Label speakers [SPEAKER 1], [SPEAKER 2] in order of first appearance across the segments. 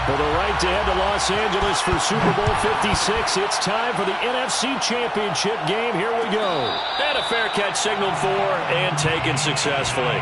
[SPEAKER 1] For the right to head to Los Angeles for Super Bowl 56, it's time for the NFC Championship game. Here we go.
[SPEAKER 2] And a fair catch signaled for and taken successfully.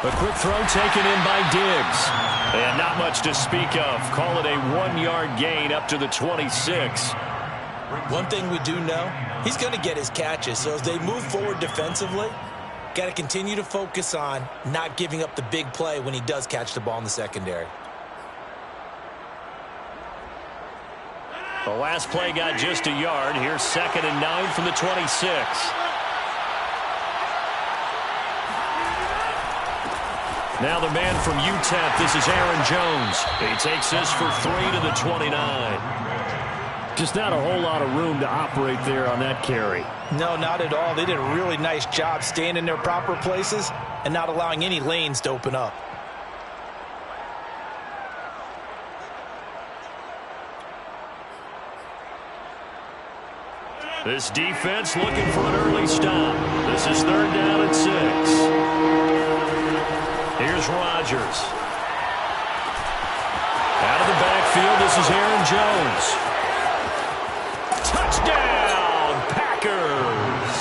[SPEAKER 1] A quick throw taken in by Diggs. And not much to speak of. Call it a 1-yard gain up to the 26.
[SPEAKER 3] One thing we do know, he's going to get his catches. So as they move forward defensively, got to continue to focus on not giving up the big play when he does catch the ball in the secondary.
[SPEAKER 1] The last play got just a yard. Here's 2nd and 9 from the 26. Now the man from UTEP, this is Aaron Jones. He takes this for 3 to the 29. Just not a whole lot of room to operate there on that carry.
[SPEAKER 3] No, not at all. They did a really nice job staying in their proper places and not allowing any lanes to open up.
[SPEAKER 1] This defense looking for an early stop. This is 3rd down and 6. Here's Rodgers. Out of the backfield, this is Aaron Jones. Touchdown, Packers!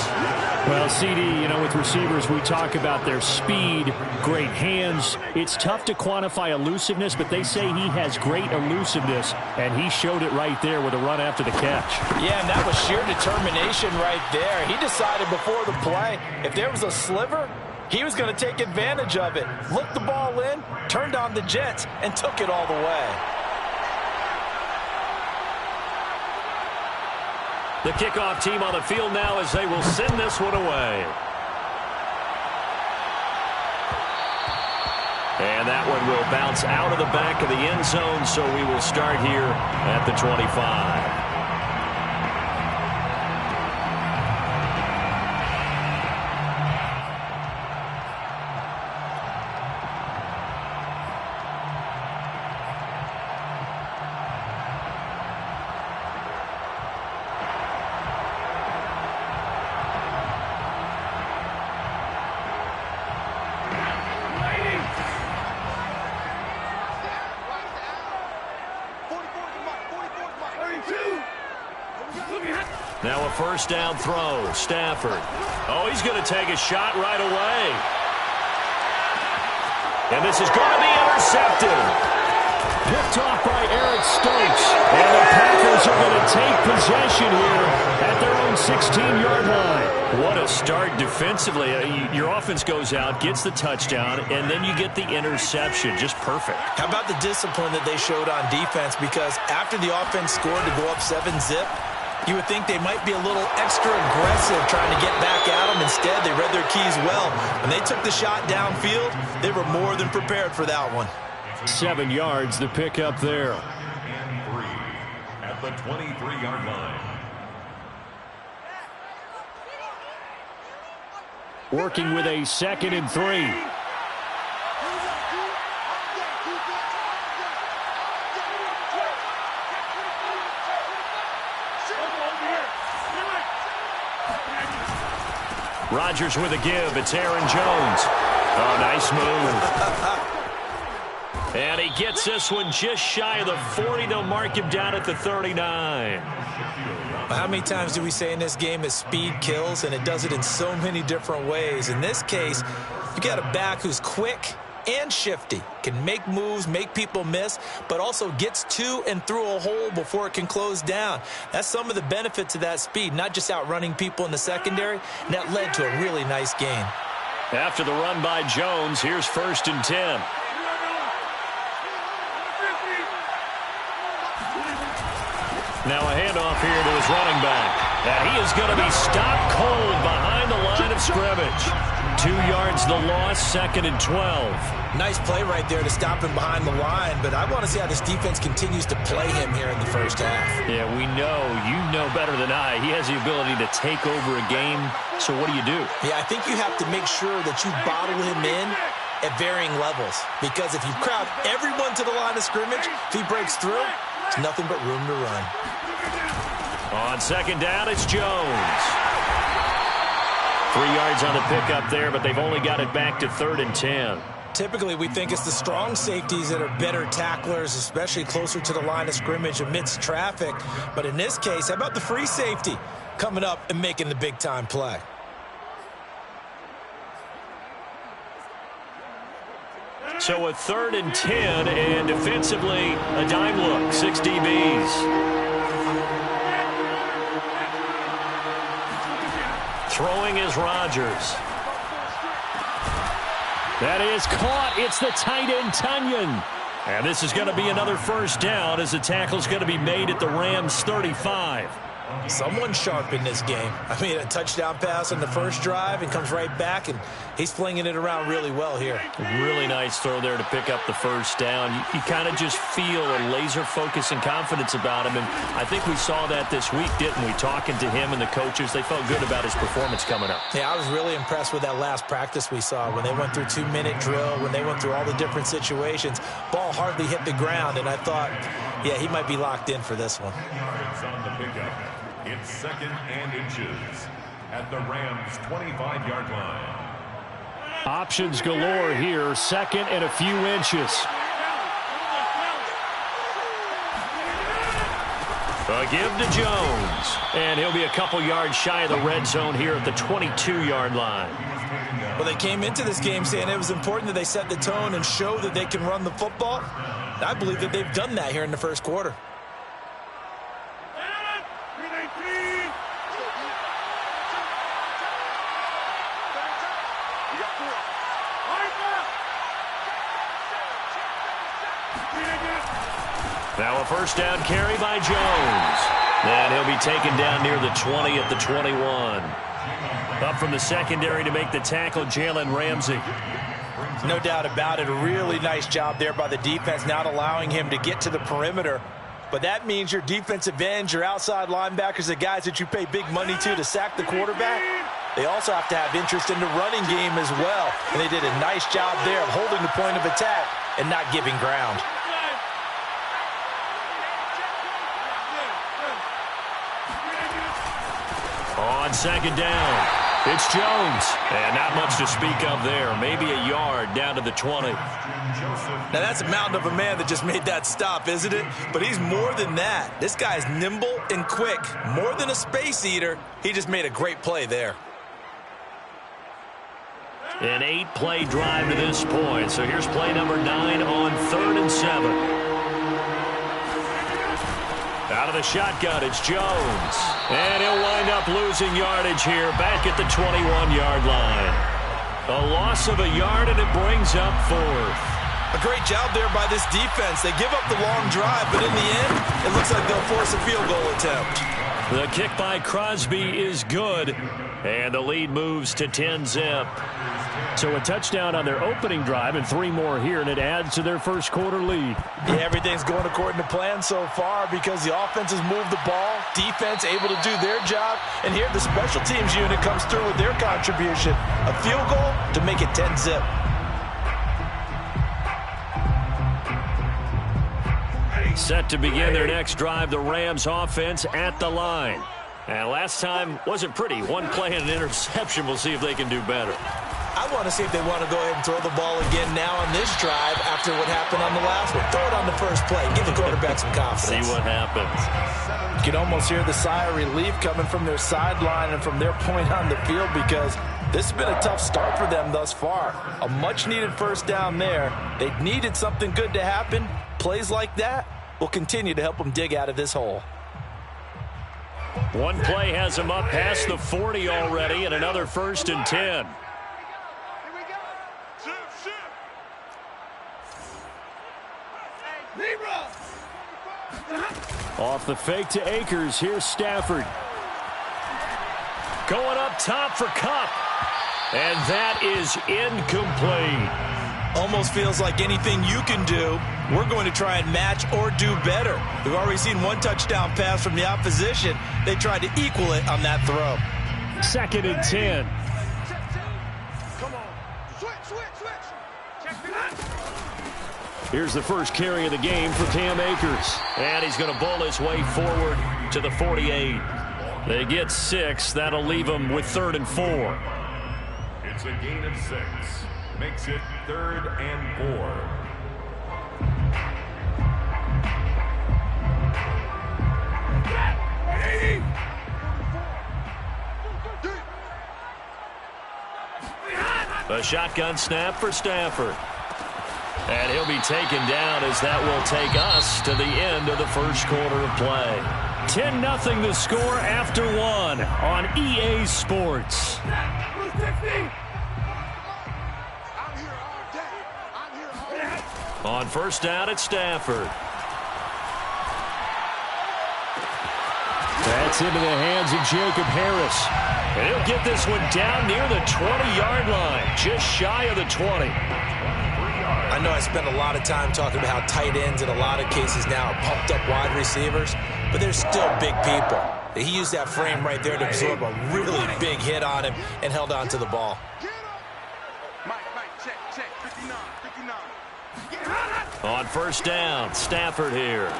[SPEAKER 1] Well, CD, with receivers, we talk about their speed, great hands. It's tough to quantify elusiveness, but they say he has great elusiveness, and he showed it right there with a run after the catch.
[SPEAKER 3] Yeah, and that was sheer determination right there. He decided before the play, if there was a sliver, he was going to take advantage of it. Looked the ball in, turned on the jets, and took it all the way.
[SPEAKER 1] The kickoff team on the field now as they will send this one away. And that one will bounce out of the back of the end zone, so we will start here at the 25. Now a first down throw. Stafford. Oh, he's going to take a shot right away. And this is going to be intercepted. Picked off by Eric Stokes. And the Packers are going to take possession here at their own 16-yard line. What a start defensively. Your offense goes out, gets the touchdown, and then you get the interception. Just perfect.
[SPEAKER 3] How about the discipline that they showed on defense? Because after the offense scored to go up 7-zip, you would think they might be a little extra aggressive trying to get back at them. Instead, they read their keys well. When they took the shot downfield, they were more than prepared for that one.
[SPEAKER 1] 7 yards, the pickup there.
[SPEAKER 4] And 3 at the 23-yard line.
[SPEAKER 1] Working with a 2nd and 3. Rodgers with a give. It's Aaron Jones. Oh, nice move. And he gets this one just shy of the 40. They'll mark him down at the 39.
[SPEAKER 3] How many times do we say in this game that speed kills, and it does it in so many different ways? In this case, you got a back who's quick and shifty, can make moves, make people miss, but also gets to and through a hole before it can close down. That's some of the benefits of that speed, not just outrunning people in the secondary, and that led to a really nice gain.
[SPEAKER 1] After the run by Jones, here's 1st and 10. Now a handoff here to his running back. And he is going to be stopped cold behind the line of scrimmage.
[SPEAKER 2] 2 yards the loss, 2nd and 12.
[SPEAKER 3] Nice play right there to stop him behind the line, but I want to see how this defense continues to play him here in the first half.
[SPEAKER 2] Yeah, we know. You know better than I. He has the ability to take over a game, so what do you do?
[SPEAKER 3] Yeah, I think you have to make sure that you bottle him in at varying levels, because if you crowd everyone to the line of scrimmage, if he breaks through, there's nothing but room to run.
[SPEAKER 2] On 2nd down, it's Jones. 3 yards on the pickup there, but they've only got it back to 3rd and 10.
[SPEAKER 3] Typically, we think it's the strong safeties that are better tacklers, especially closer to the line of scrimmage amidst traffic. But in this case, how about the free safety coming up and making the big-time play?
[SPEAKER 2] So a 3rd and 10, and defensively, a dime look, 6 DBs. Throwing is Rodgers. That is caught. It's the tight end, Tunyon. And this is going to be another first down as the tackle's going to be made at the Rams' 35.
[SPEAKER 3] Someone sharp in this game. I mean, a touchdown pass on the first drive and comes right back, and he's flinging it around really well here.
[SPEAKER 2] Really nice throw there to pick up the first down. You kind of just feel a laser focus and confidence about him, and I think we saw that this week, didn't we? Talking to him and the coaches, they felt good about his performance coming up.
[SPEAKER 3] Yeah, I was really impressed with that last practice we saw when they went through 2-minute drill, when they went through all the different situations. Ball hardly hit the ground, and I thought, yeah, he might be locked in for this one.
[SPEAKER 4] On the pickup. It's 2nd and inches at the Rams' 25-yard line.
[SPEAKER 1] Options galore here. 2nd and a few inches.
[SPEAKER 2] A give to Jones. And he'll be a couple yards shy of the red zone here at the 22-yard line.
[SPEAKER 3] Well, they came into this game saying it was important that they set the tone and show that they can run the football. And I believe that they've done that here in the first quarter.
[SPEAKER 2] Now a first down carry by Jones. And he'll be taken down near the 20 at the 21. Up from the secondary to make the tackle, Jalen Ramsey.
[SPEAKER 3] No doubt about it. A really nice job there by the defense, not allowing him to get to the perimeter. But that means your defensive ends, your outside linebackers, the guys that you pay big money to sack the quarterback, they also have to have interest in the running game as well. And they did a nice job there of holding the point of attack and not giving ground.
[SPEAKER 2] On 2nd down, it's Jones. And not much to speak of there. Maybe a yard down to the 20.
[SPEAKER 3] Now, that's a mountain of a man that just made that stop, isn't it? But he's more than that. This guy's nimble and quick. More than a space eater. He just made a great play there.
[SPEAKER 2] An 8-play drive to this point. So here's play number 9 on 3rd and 7. Out of the shotgun, it's Jones. And he'll wind up losing yardage here back at the 21-yard line. A loss of a yard, and it brings up 4th.
[SPEAKER 3] A great job there by this defense. They give up the long drive, but in the end, it looks like they'll force a field goal attempt.
[SPEAKER 2] The kick by Crosby is good, and the lead moves to 10-zip.
[SPEAKER 1] So a touchdown on their opening drive and 3 more here, and it adds to their first quarter lead.
[SPEAKER 3] Yeah, everything's going according to plan so far because the offense has moved the ball, defense able to do their job, and here the special teams unit comes through with their contribution. A field goal to make it 10-zip.
[SPEAKER 2] Set to begin their next drive, the Rams offense at the line. And last time wasn't pretty. 1 play and an interception. We'll see if they can do better.
[SPEAKER 3] I want to see if they want to go ahead and throw the ball again now on this drive after what happened on the last one. Throw it on the first play. Give the quarterback some confidence.
[SPEAKER 2] See what happens.
[SPEAKER 3] You can almost hear the sigh of relief coming from their sideline and from their point on the field because this has been a tough start for them thus far. A much-needed first down there. They needed something good to happen. Plays like that will continue to help them dig out of this hole.
[SPEAKER 2] 1 play has them up past the 40 already, and another 1st and 10.
[SPEAKER 1] Off the fake to Akers. Here's Stafford.
[SPEAKER 2] Going up top for Kupp. And that is incomplete.
[SPEAKER 3] Almost feels like anything you can do, we're going to try and match or do better. We've already seen one touchdown pass from the opposition. They tried to equal it on that throw.
[SPEAKER 1] 2nd and 10.
[SPEAKER 5] Come on. Switch.
[SPEAKER 1] Here's the first carry of the game for Cam Akers.
[SPEAKER 2] And he's going to bull his way forward to the 48. They get 6. That'll leave them with 3rd and 4.
[SPEAKER 4] It's a gain of 6. Makes it 3rd and 4.
[SPEAKER 2] A shotgun snap for Stafford. And he'll be taken down as that will take us to the end of the first quarter of play.
[SPEAKER 1] 10-0 the score after 1 on EA Sports.
[SPEAKER 2] On first down at Stafford.
[SPEAKER 1] That's into the hands of Jacob Harris.
[SPEAKER 2] And he'll get this one down near the 20-yard line, just shy of the 20.
[SPEAKER 3] I know I spent a lot of time talking about how tight ends in a lot of cases now are pumped up wide receivers, but they're still big people. He used that frame right there to absorb a really big hit on him and held on to the ball.
[SPEAKER 2] On first down, Stafford here.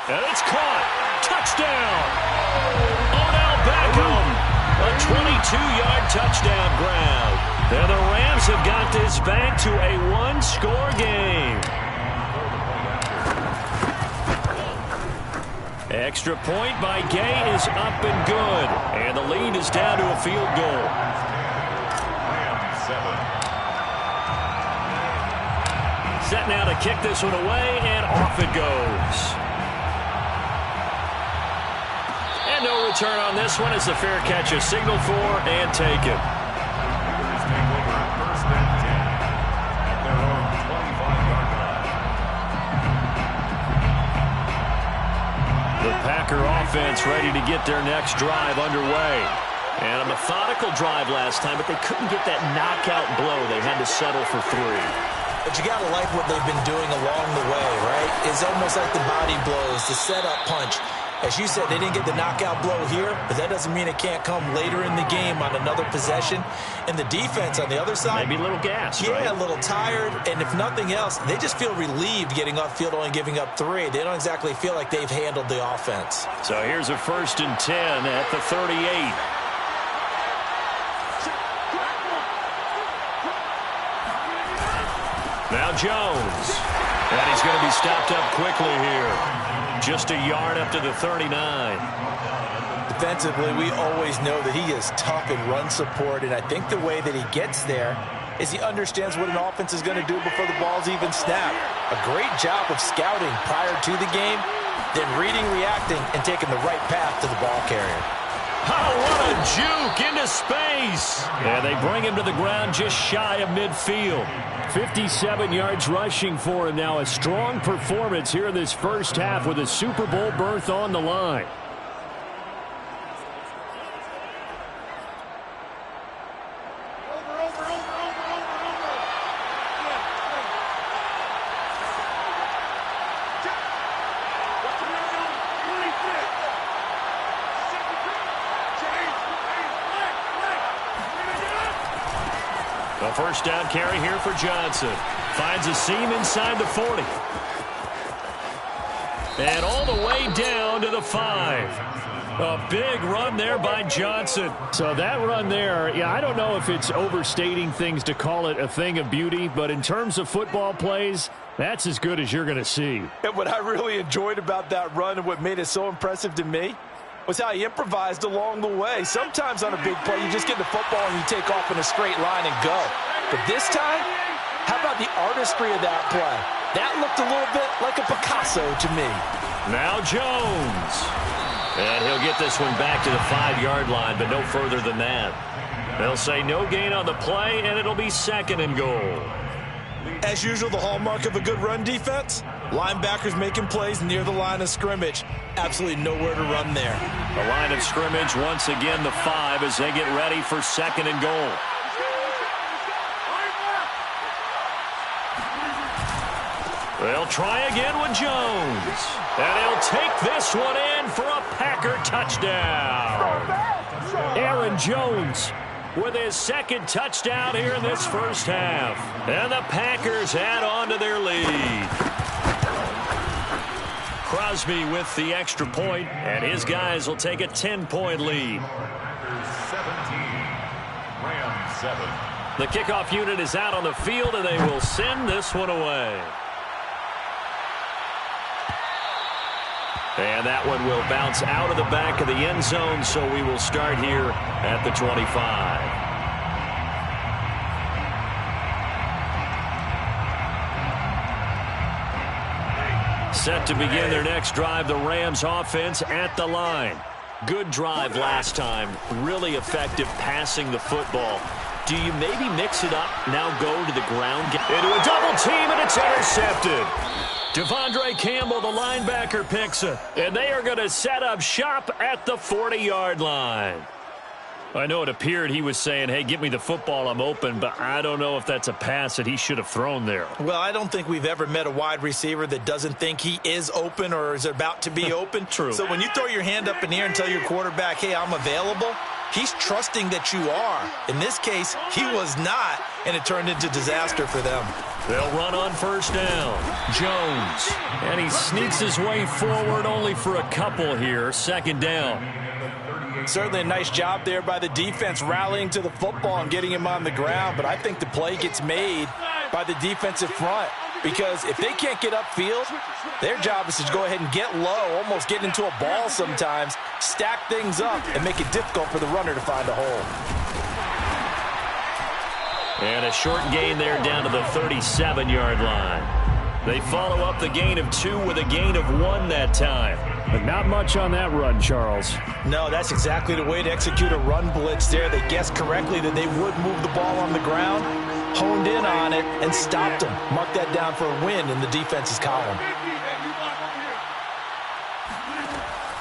[SPEAKER 2] And it's caught. Touchdown. Odell Beckham. A 22-yard touchdown grab. And the Rams have got this back to a one-score game. Extra point by Gay is up and good. And the lead is down to a field goal. Set now to kick this one away, and off it goes. And no return on this one as the fair catch is signaled for and taken.
[SPEAKER 4] Take over 1st and 10 at their own 25-yard line.
[SPEAKER 2] The Packer offense ready to get their next drive underway. And a methodical drive last time, but they couldn't get that knockout blow. They had to settle for 3.
[SPEAKER 3] But you got to like what they've been doing along the way, right? It's almost like the body blows, the setup punch. As you said, they didn't get the knockout blow here, but that doesn't mean it can't come later in the game on another possession. And the defense on the other side,
[SPEAKER 2] Maybe a little gas,
[SPEAKER 3] yeah,
[SPEAKER 2] right?
[SPEAKER 3] a little tired. And if nothing else, they just feel relieved getting upfield, only giving up 3. They don't exactly feel like they've handled the offense.
[SPEAKER 2] So here's a 1st and 10 at the 38. Now Jones. And he's going to be stopped up quickly here. Just a yard up to the 39.
[SPEAKER 3] Defensively, we always know that he is tough in run support, and I think the way that he gets there is he understands what an offense is going to do before the ball's even snapped. A great job of scouting prior to the game, then reading, reacting, and taking the right path to the ball carrier.
[SPEAKER 2] Oh, what a juke into space.
[SPEAKER 1] And they bring him to the ground just shy of midfield. 57 yards rushing for him now. A strong performance here in this first half with a Super Bowl berth on the line.
[SPEAKER 2] A first down carry here for Johnson. Finds a seam inside the 40. And all the way down to the 5. A big run there by Johnson.
[SPEAKER 1] So that run there, yeah, I don't know if it's overstating things to call it a thing of beauty, but in terms of football plays, that's as good as you're going to see.
[SPEAKER 3] And what I really enjoyed about that run and what made it so impressive to me was how he improvised along the way. Sometimes on a big play, you just get the football and you take off in a straight line and go. But this time, how about the artistry of that play? That looked a little bit like a Picasso to me.
[SPEAKER 2] Now Jones. And he'll get this one back to the 5-yard line, but no further than that. They'll say no gain on the play, and it'll be 2nd and goal.
[SPEAKER 3] As usual, the hallmark of a good run defense, linebackers making plays near the line of scrimmage. Absolutely nowhere to run there.
[SPEAKER 2] The line of scrimmage, once again, the 5 as they get ready for 2nd and goal. They'll try again with Jones. And he'll take this one in for a Packer touchdown. Aaron Jones with his second touchdown here in this first half. And the Packers add on to their lead. Crosby with the extra point, and his guys will take a 10-point lead.
[SPEAKER 4] Packers 17, Rams 7.
[SPEAKER 2] The kickoff unit is out on the field, and they will send this one away. And that one will bounce out of the back of the end zone, so we will start here at the 25. Set to begin their next drive, the Rams offense at the line. Good drive last time. Really effective passing the football. Do you maybe mix it up, now go to the ground? Into a double team, and it's intercepted. Devondre Campbell, the linebacker, picks it. And they are going to set up shop at the 40-yard line. I know it appeared he was saying, hey, give me the football, I'm open, but I don't know if that's a pass that he should have thrown there.
[SPEAKER 3] Well, I don't think we've ever met a wide receiver that doesn't think he is open or is about to be open.
[SPEAKER 2] True.
[SPEAKER 3] So when you throw your hand up in the air and tell your quarterback, hey, I'm available, he's trusting that you are. In this case, he was not, and it turned into disaster for them.
[SPEAKER 2] They'll run on first down. Jones. And he sneaks his way forward only for a couple here. Second down.
[SPEAKER 3] Certainly a nice job there by the defense rallying to the football and getting him on the ground, but I think the play gets made by the defensive front because if they can't get upfield, their job is to go ahead and get low, almost get into a ball sometimes, stack things up, and make it difficult for the runner to find a hole.
[SPEAKER 2] And a short gain there down to the 37-yard line. They follow up the gain of 2 with a gain of 1 that time.
[SPEAKER 1] But not much on that run, Charles.
[SPEAKER 3] No, that's exactly the way to execute a run blitz there. They guessed correctly that they would move the ball on the ground, honed in on it, and stopped them. Mark that down for a win in the defense's column.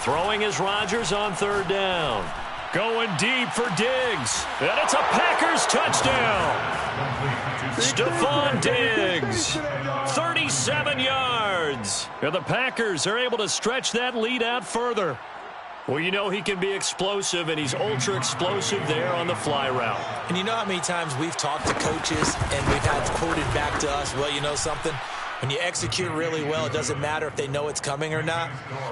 [SPEAKER 2] Throwing is Rodgers on third down. Going deep for Diggs. And it's a Packers touchdown. Stephon Diggs, 37 yards. And the Packers are able to stretch that lead out further. Well, you know he can be explosive, and he's ultra-explosive there on the fly route.
[SPEAKER 3] And you know how many times we've talked to coaches and we've had quoted back to us, well, you know something? When you execute really well, it doesn't matter if they know it's coming or not.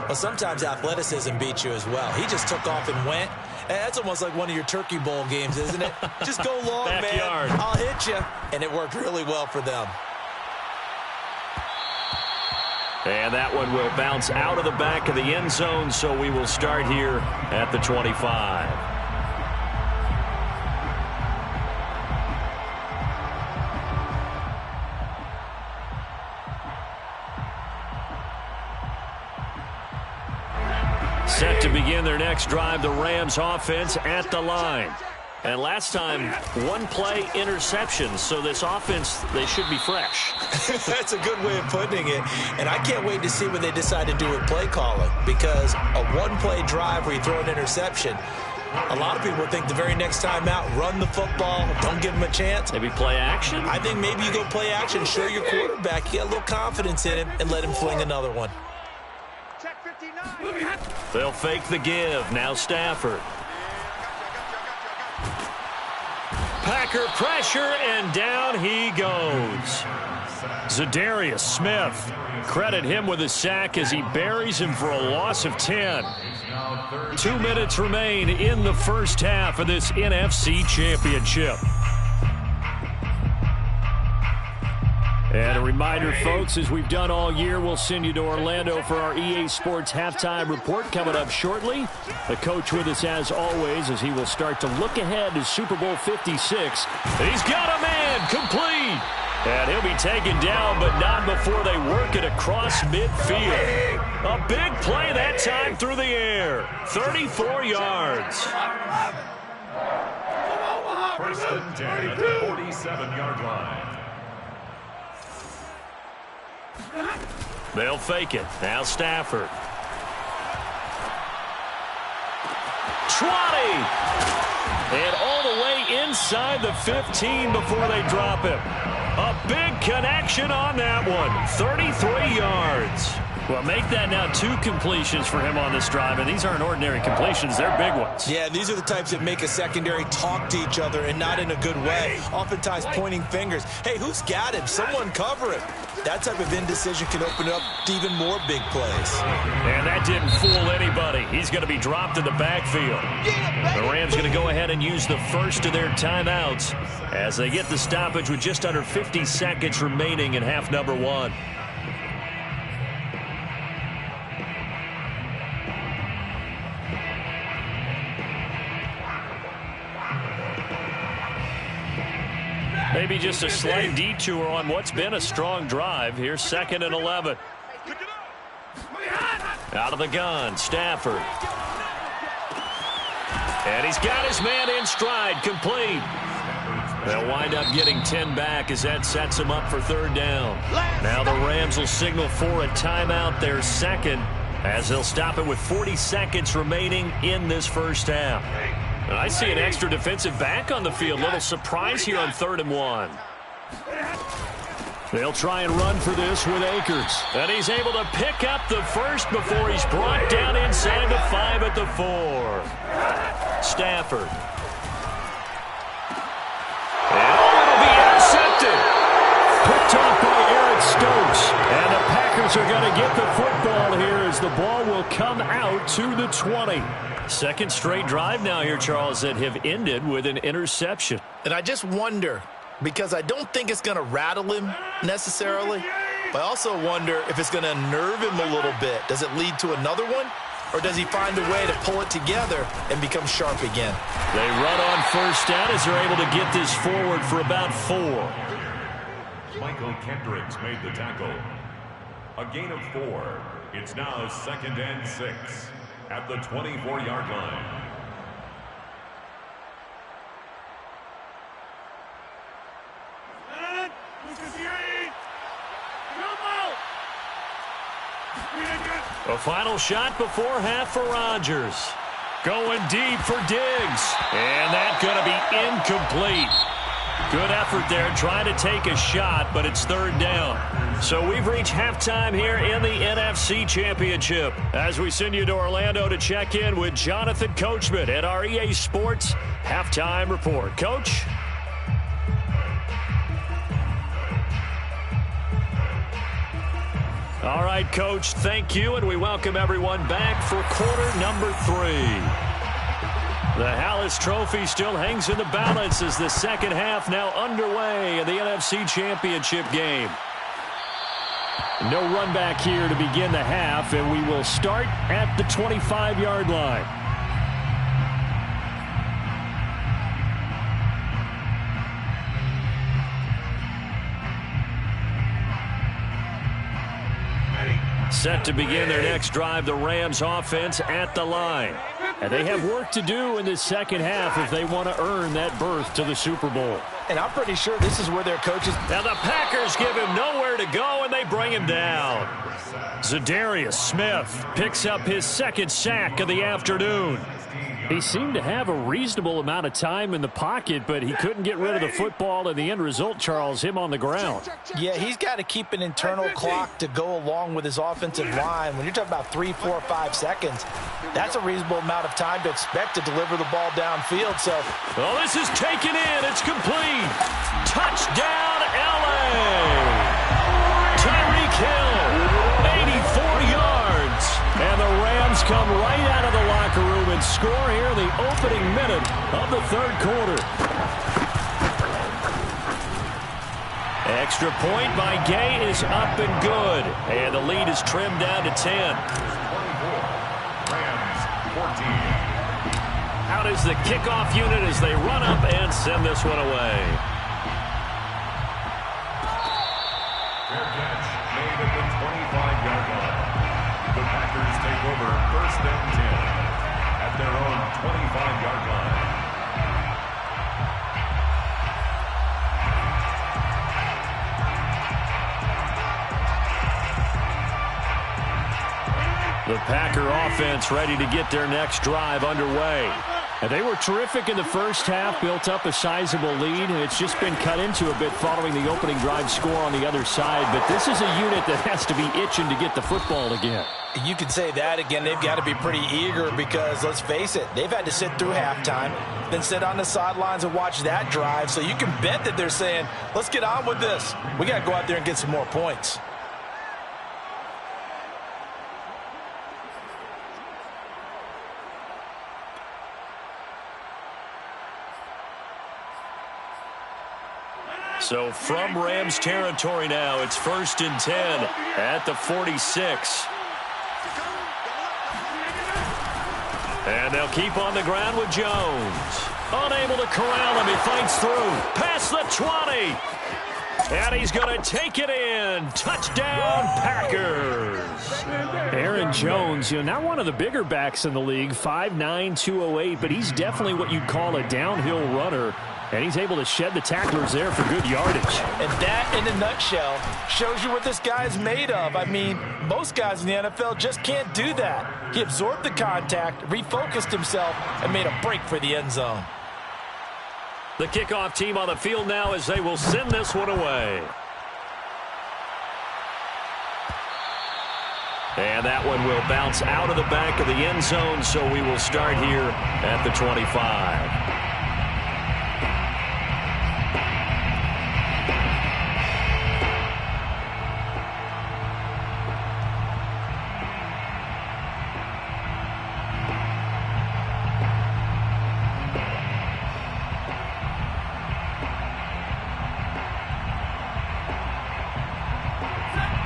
[SPEAKER 3] Well, sometimes athleticism beats you as well. He just took off and went. That's almost like one of your Turkey Bowl games, isn't it? Just go long,
[SPEAKER 2] Backyard.
[SPEAKER 3] man. I'll hit you. And it worked really well for them.
[SPEAKER 2] And that one will bounce out of the back of the end zone, so we will start here at the 25. Set to begin their next drive, the Rams offense at the line. And last time, one play interception, so this offense, they should be fresh.
[SPEAKER 3] That's a good way of putting it. And I can't wait to see what they decide to do with play calling, because a one-play drive where you throw an interception, a lot of people think the very next time out, run the football, don't give them a chance.
[SPEAKER 2] Maybe play action?
[SPEAKER 3] I think maybe you go play action, show your quarterback, you get a little confidence in him, and let him fling another one.
[SPEAKER 2] They'll fake the give. Now Stafford. Packer pressure, and down he goes. Za'Darius Smith. Credit him with a sack as he buries him for a loss of 10. 2 minutes remain in the first half of this NFC Championship. And a reminder, folks, as we've done all year, we'll send you to Orlando for our EA Sports halftime report coming up shortly. The coach with us as always as he will start to look ahead to Super Bowl 56. He's got a man complete. And he'll be taken down, but not before they work it across midfield. A big play that time through the air. 34 yards.
[SPEAKER 4] First and 10 at the 47-yard line.
[SPEAKER 2] They'll fake it. Now Stafford. Trotty. And all the way inside. inside the 15 before they drop him. A big connection on that one. 33 yards. Well, make that now 2 completions for him on this drive, and these aren't ordinary completions. They're big ones.
[SPEAKER 3] Yeah, these are the types that make a secondary talk to each other and not in a good way. Oftentimes pointing fingers. Hey, who's got him? Someone cover him. That type of indecision can open up to even more big plays.
[SPEAKER 2] And that didn't fool anybody. He's going to be dropped in the backfield. The Rams going to go ahead and use the first of their timeouts as they get the stoppage with just under 50 seconds remaining in half number 1. Maybe just a slight detour on what's been a strong drive. Here's 2nd and 11. Out of the gun, Stafford. And he's got his man in stride, complete. They'll wind up getting 10 back as that sets him up for 3rd down. Now the Rams will signal for a timeout, their 2nd, as they'll stop it with 40 seconds remaining in this first half. And I see an extra defensive back on the field. Little surprise here on 3rd and 1. They'll try and run for this with Akers. And he's able to pick up the first before he's brought down inside the 5 at the 4. Stafford. And it'll be intercepted. Picked off by Eric Stokes. And the Packers are going to get the football here as the ball will come out to the 20. 2nd straight drive now here, Charles, that have ended with an interception.
[SPEAKER 3] And I just wonder, because I don't think it's going to rattle him necessarily, but I also wonder if it's going to unnerve him a little bit. Does it lead to another one? Or does he find a way to pull it together and become sharp again?
[SPEAKER 2] They run on 1st down as they're able to get this forward for about 4.
[SPEAKER 4] Michael Kendricks made the tackle. A gain of 4. It's now 2nd and 6 at the 24-yard line.
[SPEAKER 2] A final shot before half for Rodgers. Going deep for Diggs. And that's going to be incomplete. Good effort there trying to take a shot, but it's 3rd down. So we've reached halftime here in the NFC Championship as we send you to Orlando to check in with Jonathan Coachman at our EA Sports Halftime Report. Coach? All right, Coach, thank you, and we welcome everyone back for quarter number 3. The Hallis Trophy still hangs in the balance as the 2nd half now underway in the NFC Championship game. No run back here to begin the half, and we will start at the 25-yard line. Set to begin their next drive, the Rams offense at the line. And they have work to do in this 2nd half if they want to earn that berth to the Super Bowl.
[SPEAKER 3] And I'm pretty sure this is where their coaches...
[SPEAKER 2] Now the Packers give him nowhere to go, and they bring him down. Zadarius Smith picks up his 2nd sack of the afternoon. He seemed to have a reasonable amount of time in the pocket, but he couldn't get rid of the football, and the end result, Charles, him on the ground.
[SPEAKER 3] Yeah, he's got to keep an internal clock to go along with his offensive line. When you're talking about 3, 4, 5 seconds, that's a reasonable amount of time to expect to deliver the ball downfield. So,
[SPEAKER 2] well, this is taken in. It's complete. Touchdown, L.A. Tyreek Hill, 84 yards. And the Rams come right out of the locker room and score here in the opening minute of the 3rd quarter. Extra point by Gay is up and good. And the lead is trimmed down to 10.
[SPEAKER 4] Rams 14.
[SPEAKER 2] Out is the kickoff unit as they run up and send this one away.
[SPEAKER 4] Fair catch made at the 25-yard line. The Packers take over 1st and 10 at their own 25-yard line.
[SPEAKER 2] The Packer offense ready to get their next drive underway.
[SPEAKER 1] And they were terrific in the first half, built up a sizable lead, and it's just been cut into a bit following the opening drive score on the other side. But this is a unit that has to be itching to get the football again.
[SPEAKER 3] You can say that again. They've got to be pretty eager because, let's face it, they've had to sit through halftime, then sit on the sidelines and watch that drive. So you can bet that they're saying, let's get on with this. We got to go out there and get some more points.
[SPEAKER 2] So from Rams territory now, it's 1st and 10 at the 46. And they'll keep on the ground with Jones. Unable to corral him. He fights through. Past the 20. And he's going to take it in. Touchdown, Packers.
[SPEAKER 1] Aaron Jones, not one of the bigger backs in the league, 5'9", 208, but he's definitely what you'd call a downhill runner. And he's able to shed the tacklers there for good yardage.
[SPEAKER 3] And that, in a nutshell, shows you what this guy's made of. I mean, most guys in the NFL just can't do that. He absorbed the contact, refocused himself, and made a break for the end zone.
[SPEAKER 2] The kickoff team on the field now as they will send this one away. And that one will bounce out of the back of the end zone, so we will start here at the 25.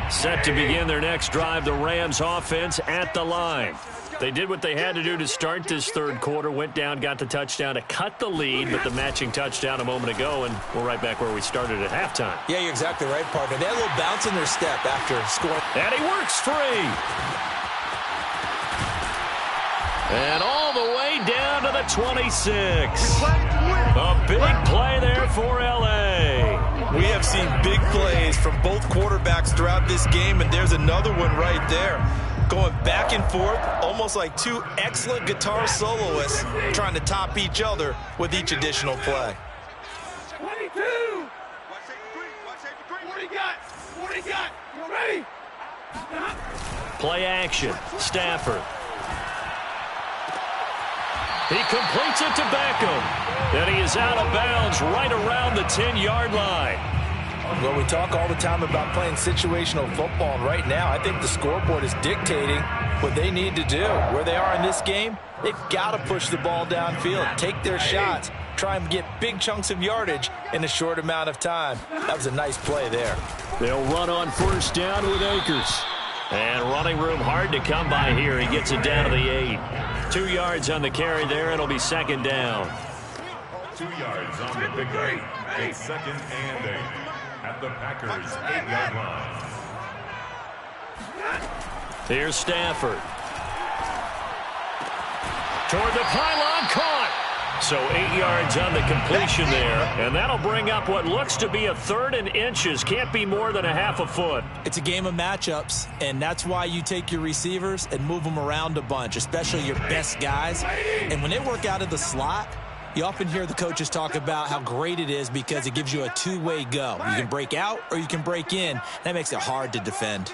[SPEAKER 2] Set to begin their next drive, the Rams offense at the line. They did what they had to do to start this third quarter, went down, got the touchdown to cut the lead, but the matching touchdown a moment ago, and we're right back where we started at halftime.
[SPEAKER 3] Yeah, you're exactly right, partner. They had a little bounce in their step after scoring.
[SPEAKER 2] And he works free. And all the way down to the 26. A big play there for L.A.
[SPEAKER 3] We have seen big plays from both quarterbacks throughout this game, and there's another one right there. Going back and forth, almost like two excellent guitar soloists trying to top each other with each additional play.
[SPEAKER 5] 22! What do you got? What do you got? You ready?
[SPEAKER 2] Play action. Stafford. He completes it to Beckham. And he is out of bounds right around the 10-yard line.
[SPEAKER 3] Well, we talk all the time about playing situational football, and right now I think the scoreboard is dictating what they need to do. Where they are in this game, they've got to push the ball downfield, take their shots, try and get big chunks of yardage in a short amount of time. That was a nice play there.
[SPEAKER 1] They'll run on first down with Akers.
[SPEAKER 2] And running room hard to come by here. He gets it down to the 8. 2 yards on the carry there. It'll be second down.
[SPEAKER 4] 2 yards on the pickup. It's 2nd and 8 at the Packers' 8-yard line.
[SPEAKER 2] Here's Stafford. Toward the pylon, caught. So 8 yards on the completion there, and that'll bring up what looks to be a 3rd and inches. Can't be more than a half a foot.
[SPEAKER 3] It's a game of matchups, and that's why you take your receivers and move them around a bunch, especially your best guys. And when they work out of the slot, you often hear the coaches talk about how great it is because it gives you a two-way go. You can break out or you can break in. That makes it hard to defend.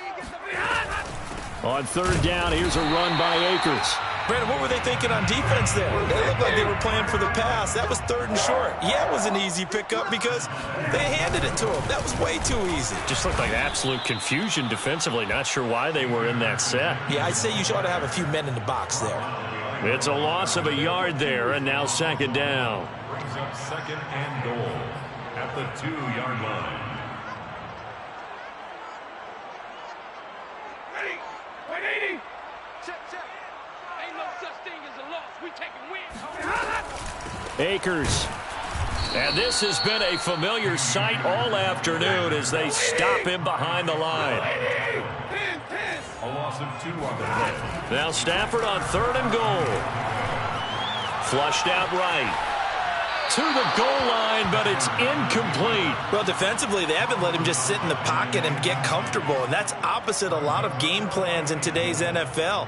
[SPEAKER 1] On 3rd down, here's a run by Akers.
[SPEAKER 3] Brandon, what were they thinking on defense there? They looked like they were playing for the pass. That was 3rd and short. Yeah, it was an easy pickup because they handed it to him. That was way too easy.
[SPEAKER 2] Just looked like absolute confusion defensively. Not sure why they were in that set.
[SPEAKER 3] Yeah, I'd say you ought to have a few men in the box there.
[SPEAKER 2] It's a loss of a yard there, and now second down.
[SPEAKER 4] Brings up 2nd and goal at the 2-yard line.
[SPEAKER 5] Ready? 180! Check. Ain't no such thing as a loss. We taking wins.
[SPEAKER 2] Akers. And this has been a familiar sight all afternoon as they stop him behind the line.
[SPEAKER 5] 10.
[SPEAKER 4] A loss of 2 on the play.
[SPEAKER 2] Now Stafford on 3rd and goal. Flushed out right. To the goal line, but it's incomplete.
[SPEAKER 3] Well, defensively, they haven't let him just sit in the pocket and get comfortable, and that's opposite a lot of game plans in today's NFL.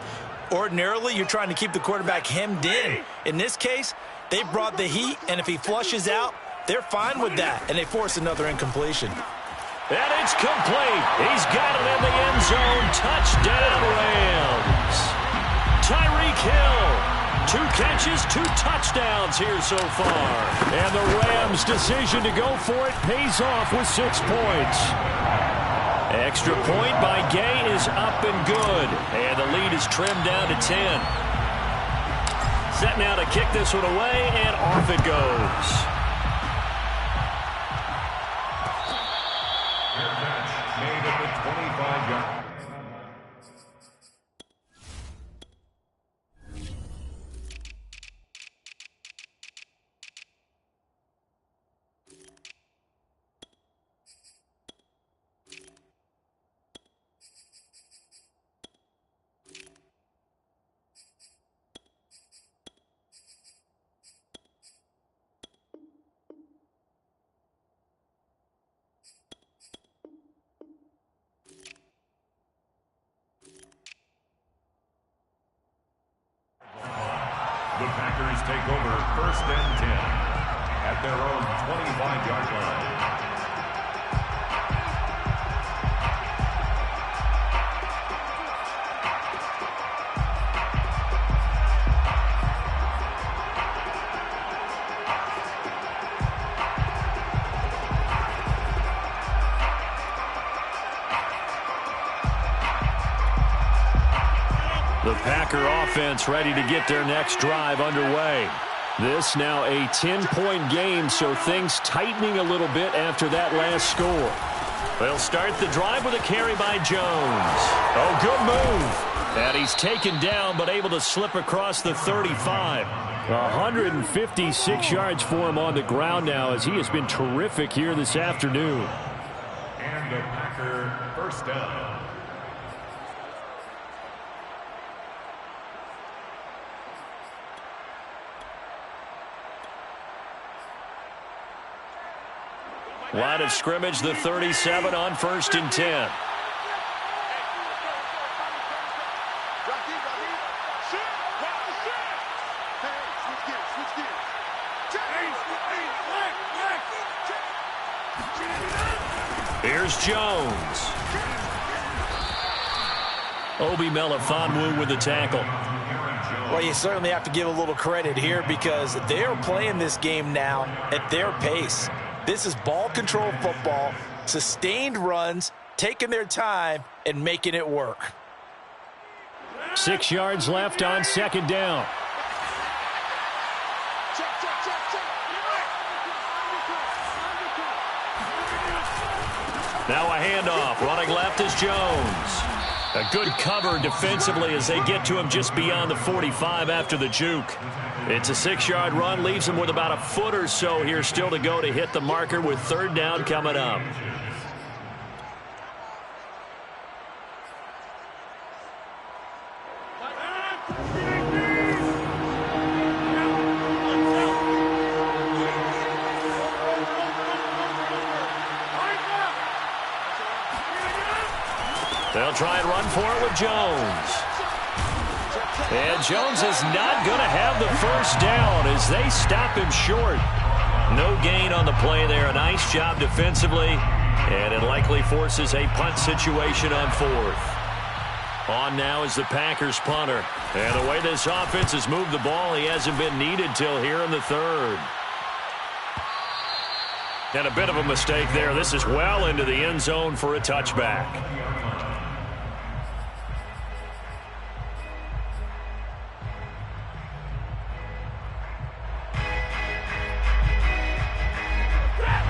[SPEAKER 3] Ordinarily, you're trying to keep the quarterback hemmed in. In this case, they brought the heat, and if he flushes out, they're fine with that, and they force another incompletion.
[SPEAKER 2] And it's complete. He's got it in the end zone. Touchdown, Rams. Tyreek Hill. 2 catches, 2 touchdowns here so far.
[SPEAKER 1] And the Rams' decision to go for it pays off with 6 points.
[SPEAKER 2] Extra point by Gay is up and good. And the lead is trimmed down to 10. Set now to kick this one away, and off it goes.
[SPEAKER 4] Made at the 25-yard. The Packers take over 1st and 10 at their own 25-yard line.
[SPEAKER 1] The Packer offense ready to get their next drive underway. This now a 10-point game, so things tightening a little bit after that last score.
[SPEAKER 2] They'll start the drive with a carry by Jones. Oh, good move. And he's taken down, but able to slip across the 35.
[SPEAKER 1] 156 yards for him on the ground now, as he has been terrific here this afternoon.
[SPEAKER 4] And the Packer first down.
[SPEAKER 2] Line of scrimmage, the 37 on 1st and 10. Here's Jones. Obi Melifonwu with the tackle.
[SPEAKER 3] Well, you certainly have to give a little credit here because they're playing this game now at their pace. This is ball control football, sustained runs, taking their time, and making it work.
[SPEAKER 1] 6 yards left on 2nd down.
[SPEAKER 2] Now a handoff. Running left is Jones. A good cover defensively as they get to him just beyond the 45 after the juke. It's a 6-yard run. Leaves him with about a foot or so here still to go to hit the marker with 3rd down coming up. They'll try and run for it with Jones. And Jones is not going to have the 1st down as they stop him short. No gain on the play there. A nice job defensively. And it likely forces a punt situation on 4th. On now is the Packers punter. And the way this offense has moved the ball, he hasn't been needed till here in the 3rd. And a bit of a mistake there. This is well into the end zone for a touchback.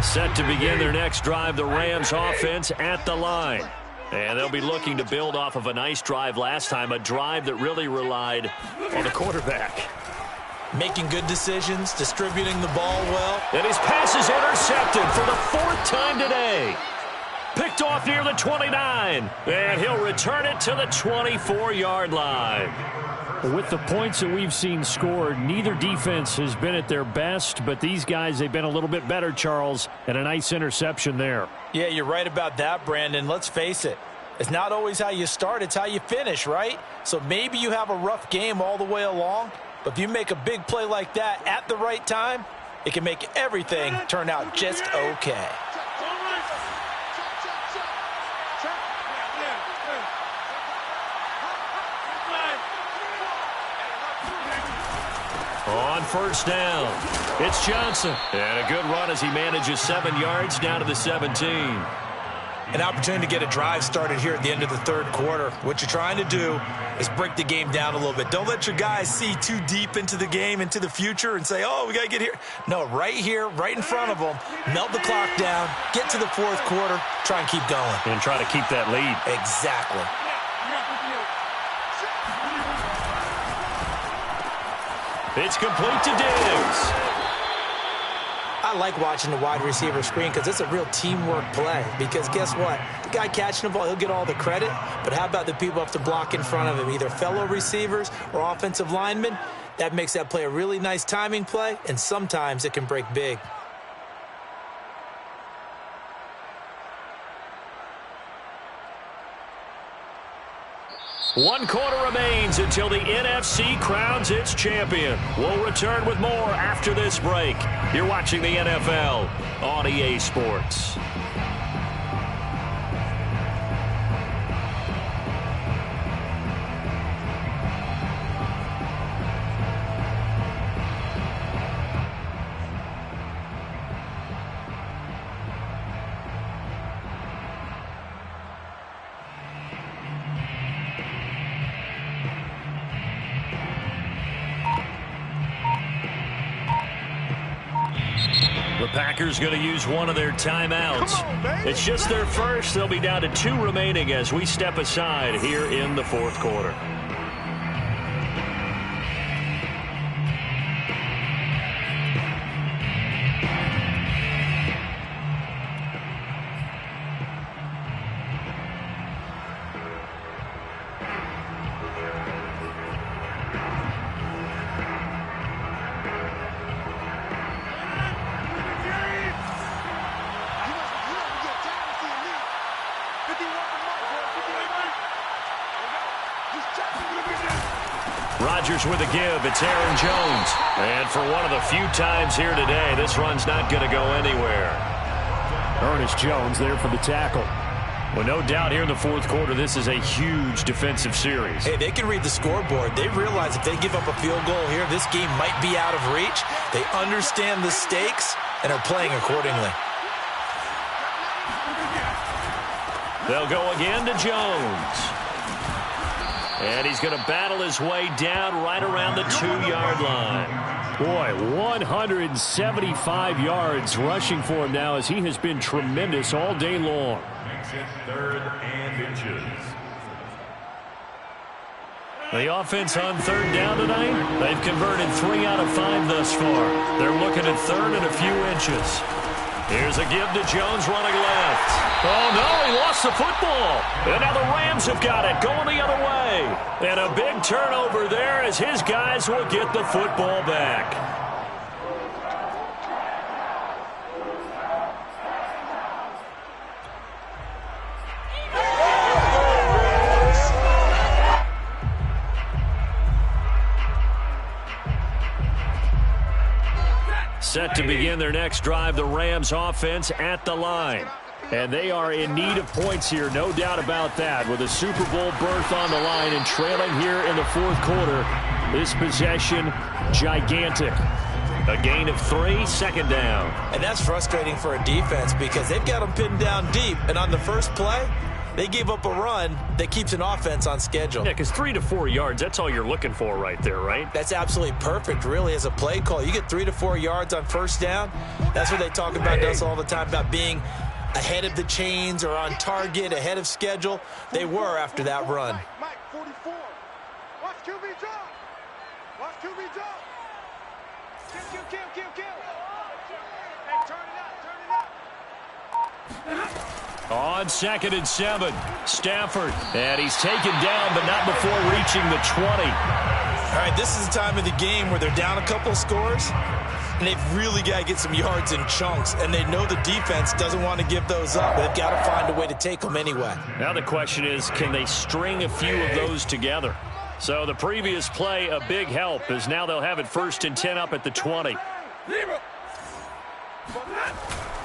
[SPEAKER 2] Set to begin their next drive, the Rams offense at the line. And they'll be looking to build off of a nice drive last time, a drive that really relied on the quarterback.
[SPEAKER 3] Making good decisions, distributing the ball well.
[SPEAKER 2] And his pass is intercepted for the 4th time today. Picked off near the 29. And he'll return it to the 24-yard line.
[SPEAKER 1] With the points that we've seen scored, neither defense has been at their best, but these guys, they've been a little bit better, Charles, and a nice interception there.
[SPEAKER 3] Yeah, you're right about that, Brandon. Let's face it. It's not always how you start, it's how you finish, right? So maybe you have a rough game all the way along, but if you make a big play like that at the right time, it can make everything turn out just okay.
[SPEAKER 2] On first down, it's Johnson. And a good run as he manages 7 yards down to the 17.
[SPEAKER 3] An opportunity to get a drive started here at the end of the third quarter. What you're trying to do is break the game down a little bit. Don't let your guys see too deep into the game, into the future, and say, oh, we got to get here. No, right here, right in front of them, melt the clock down, get to the fourth quarter, try and keep going.
[SPEAKER 2] And try to keep that lead.
[SPEAKER 3] Exactly.
[SPEAKER 2] It's complete to Diggs.
[SPEAKER 3] I like watching the wide receiver screen because it's a real teamwork play. Because guess what? The guy catching the ball, he'll get all the credit. But how about the people have to block in front of him, either fellow receivers or offensive linemen? That makes that play a really nice timing play, and sometimes it can break big.
[SPEAKER 2] One quarter remains until the NFC crowns its champion. We'll return with more after this break. You're watching the NFL on EA Sports. The Packers going to use one of their timeouts. It's just their first. They'll be down to 2 remaining as we step aside here in the fourth quarter. Rodgers with a give. It's Aaron Jones. And for one of the few times here today, this run's not going to go anywhere.
[SPEAKER 1] Ernest Jones there for the tackle.
[SPEAKER 2] Well, no doubt here in the fourth quarter, this is a huge defensive series.
[SPEAKER 3] Hey, they can read the scoreboard. They realize if they give up a field goal here, this game might be out of reach. They understand the stakes and are playing accordingly.
[SPEAKER 2] They'll go again to Jones. And he's going to battle his way down right around the 2-yard line.
[SPEAKER 1] Boy, 175 yards rushing for him now as he has been tremendous all day long.
[SPEAKER 4] Makes it 3rd and inches.
[SPEAKER 2] The offense on 3rd down tonight, they've converted 3 out of 5 thus far. They're looking at 3rd and a few inches. Here's a give to Jones running left. Oh, no, he lost the football. And now the Rams have got it, going the other way. And a big turnover there as his guys will get the football back. Set to begin their next drive, the Rams offense at the line. And they are in need of points here, no doubt about that. With a Super Bowl berth on the line and trailing here in the fourth quarter, this possession, gigantic. A gain of 3, 2nd down.
[SPEAKER 3] And that's frustrating for a defense because they've got them pinned down deep. And on the first play, they gave up a run that keeps an offense on schedule.
[SPEAKER 2] Yeah, because 3 to 4 yards, that's all you're looking for right there, right?
[SPEAKER 3] That's absolutely perfect, really, as a play call. You get 3 to 4 yards on first down. That's what they talk about to us all the time, about being ahead of the chains or on target, ahead of schedule. They were after that run.
[SPEAKER 5] Mike, 44. Watch QB drop. Watch QB drop. Kill. Hey, turn it up.
[SPEAKER 2] On 2nd and 7, Stafford. And he's taken down, but not before reaching the 20.
[SPEAKER 3] All right, this is the time of the game where they're down a couple of scores. And they've really got to get some yards in chunks, and they know the defense doesn't want to give those up, but they've got to find a way to take them anyway.
[SPEAKER 2] Now the question is, can they string a few of those together? So the previous play, a big help, as now they'll have it 1st and 10 up at the 20.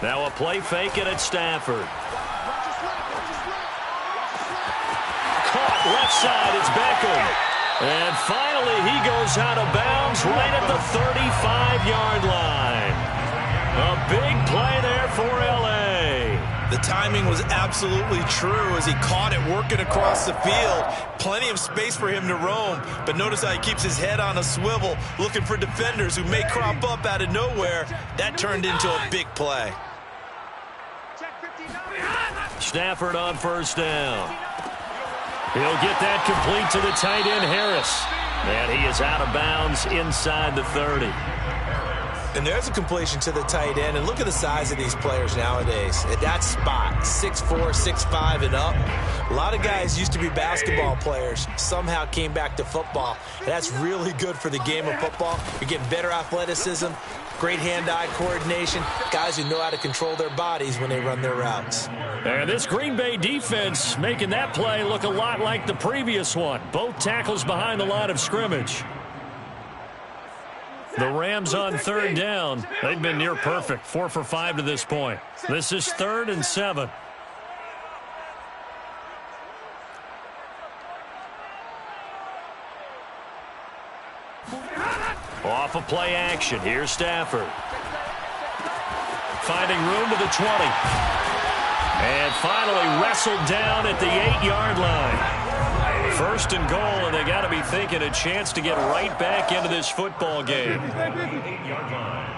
[SPEAKER 2] Now a play fake, and it's Stafford. Caught left side, it's Beckham. And finally he goes out of bounds right at the 35-yard line. A big play there for L.A.
[SPEAKER 3] The timing was absolutely true as he caught it working across the field. Plenty of space for him to roam, but notice how he keeps his head on a swivel looking for defenders who may crop up out of nowhere. That turned into a big play.
[SPEAKER 2] Stafford on 1st down. He'll get that complete to the tight end, Harris. And he is out of bounds inside the 30.
[SPEAKER 3] And there's a completion to the tight end. And look at the size of these players nowadays. At that spot, 6'4", 6'5", and up. A lot of guys used to be basketball players, somehow came back to football. And that's really good for the game of football. You're getting better athleticism, great hand-eye coordination, guys who know how to control their bodies when they run their routes.
[SPEAKER 2] And this Green Bay defense making that play look a lot like the previous one. Both tackles behind the line of scrimmage. The Rams on 3rd down. They've been near perfect. 4 for 5 to this point. This is 3rd and 7. Off of play action. Here's Stafford. Finding room to the 20. And finally wrestled down at the 8-yard line. 1st and goal, and they got to be thinking a chance to get right back into this football game.
[SPEAKER 4] 8-yard line.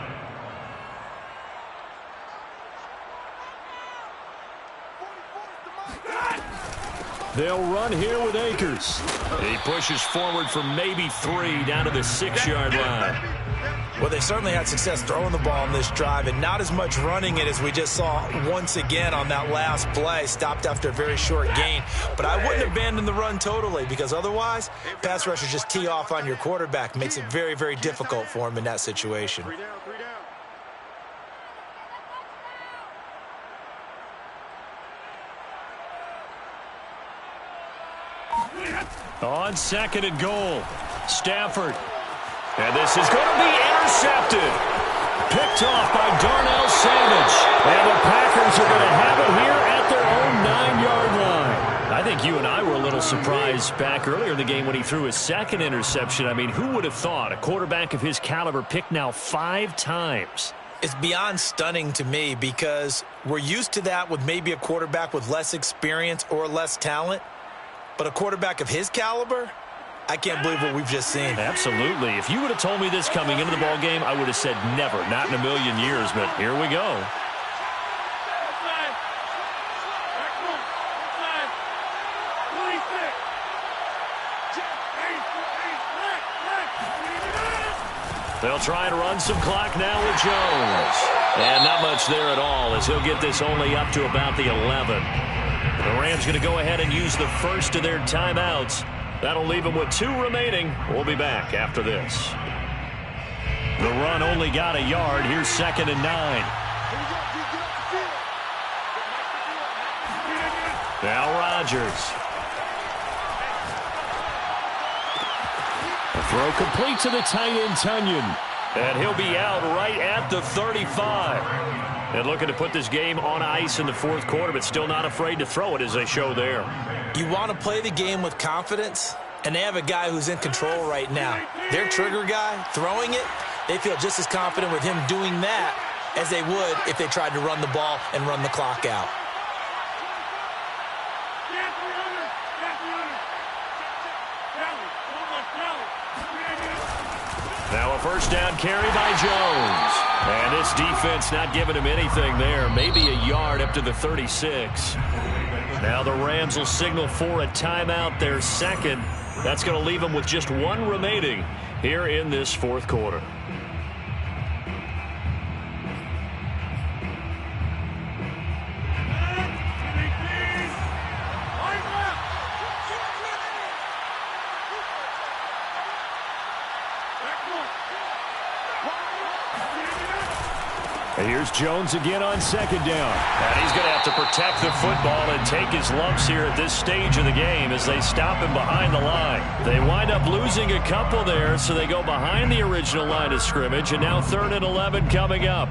[SPEAKER 2] They'll run here with Akers. He pushes forward for maybe 3 down to the 6-yard line.
[SPEAKER 3] Well, they certainly had success throwing the ball on this drive and not as much running it as we just saw once again on that last play. Stopped after a very short gain. But I wouldn't abandon the run totally because otherwise, pass rushers just tee off on your quarterback. Makes it very, very difficult for him in that situation.
[SPEAKER 2] On 2nd and goal, Stafford. And this is going to be intercepted. Picked off by Darnell Savage. And the Packers are going to have it here at their own 9-yard line. I think you and I were a little surprised back earlier in the game when he threw his 2nd interception. I mean, who would have thought a quarterback of his caliber picked now 5 times?
[SPEAKER 3] It's beyond stunning to me because we're used to that with maybe a quarterback with less experience or less talent. But a quarterback of his caliber, I can't believe what we've just seen.
[SPEAKER 2] Absolutely. If you would have told me this coming into the ballgame, I would have said never, not in a million years. But here we go. They'll try and run some clock now with Jones. And not much there at all as he'll get this only up to about the 11. The Rams going to go ahead and use the first of their timeouts. That'll leave them with 2 remaining. We'll be back after this. The run only got a yard. Here's 2nd and 9. Now Rodgers. A throw complete to the tight end, Tunyon. And he'll be out right at the 35. And looking to put this game on ice in the 4th quarter, but still not afraid to throw it as they show there.
[SPEAKER 3] You want to play the game with confidence, and they have a guy who's in control right now. Their trigger guy, throwing it, they feel just as confident with him doing that as they would if they tried to run the ball and run the clock out.
[SPEAKER 2] Now a 1st down carry by Jones. And this defense not giving him anything there. Maybe a yard up to the 36. Now the Rams will signal for a timeout, their 2nd. That's going to leave them with just 1 remaining here in this 4th quarter.
[SPEAKER 1] Here's Jones again on second down.
[SPEAKER 2] And he's going to have to protect the football and take his lumps here at this stage of the game as they stop him behind the line. They wind up losing a couple there, so they go behind the original line of scrimmage, and now 3rd and 11 coming up.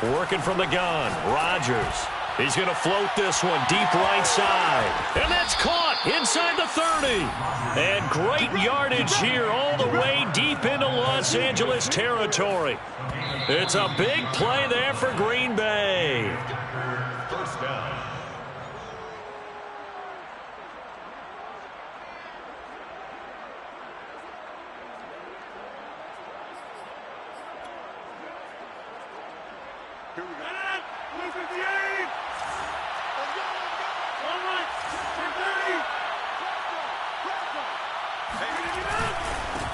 [SPEAKER 2] Working from the gun, Rodgers. He's going to float this one deep right side. And that's caught inside the 30. And great yardage here all the way deep into Los Angeles territory. It's a big play there for Green Bay.
[SPEAKER 4] First down.
[SPEAKER 5] Here we go. 158. Let's go. All right.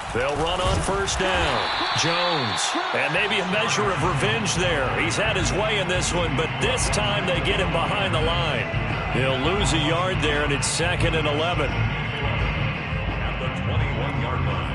[SPEAKER 5] 30.
[SPEAKER 2] They'll run on first down. Jones. And maybe a measure of revenge there. He's had his way in this one, but this time they get him behind the line. He'll lose a yard there, and it's 2nd and 11.
[SPEAKER 4] At the 21-yard line.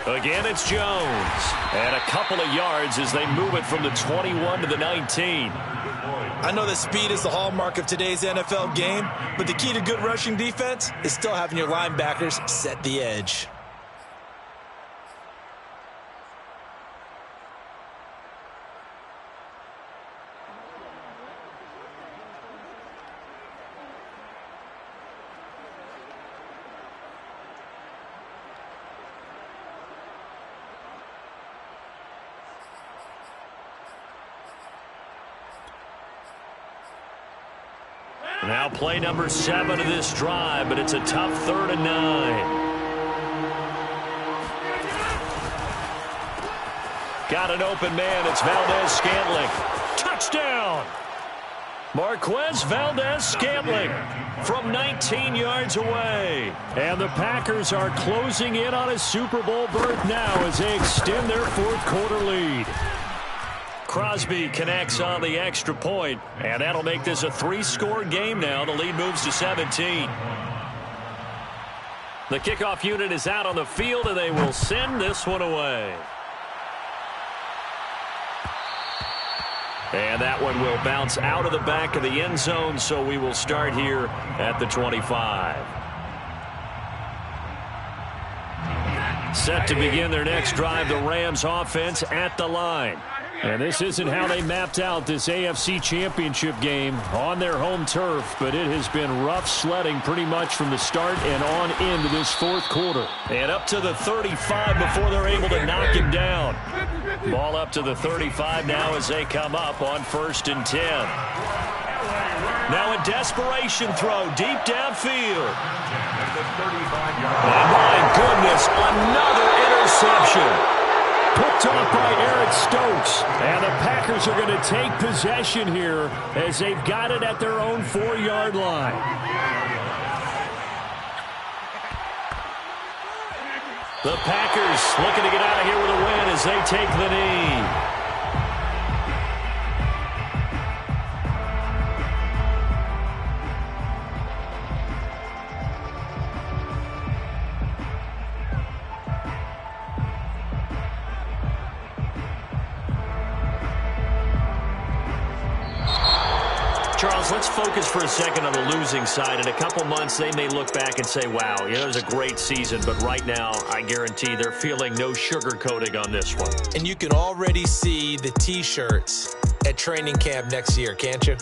[SPEAKER 2] Again, it's Jones. And a couple of yards as they move it from the 21 to the 19.
[SPEAKER 3] I know that speed is the hallmark of today's NFL game, but the key to good rushing defense is still having your linebackers set the edge.
[SPEAKER 2] Now play number 7 of this drive, but it's a tough 3rd and 9. Got an open man. It's Valdez-Scantling. Touchdown! Marquez Valdez-Scantling from 19 yards away.
[SPEAKER 1] And the Packers are closing in on a Super Bowl berth now as they extend their 4th quarter lead.
[SPEAKER 2] Crosby connects on the extra point, and that'll make this a 3-score game now. The lead moves to 17. The kickoff unit is out on the field, and they will send this one away. And that one will bounce out of the back of the end zone, so we will start here at the 25. Set to begin their next drive, the Rams offense at the line.
[SPEAKER 1] And this isn't how they mapped out this AFC Championship game on their home turf, but it has been rough sledding pretty much from the start and on into this 4th quarter.
[SPEAKER 2] And up to the 35 before they're able to knock him down. Ball up to the 35 now as they come up on 1st and 10. Now a desperation throw deep downfield. And my goodness, another interception.
[SPEAKER 1] Picked off by Eric Stokes. And the Packers are going to take possession here as they've got it at their own 4-yard line.
[SPEAKER 2] The Packers looking to get out of here with a win as they take the knee. Charles, let's focus for a second on the losing side. In a couple months, they may look back and say, wow, it was a great season. But right now, I guarantee they're feeling no sugarcoating on this one.
[SPEAKER 3] And you can already see the T-shirts at training camp next year, can't you?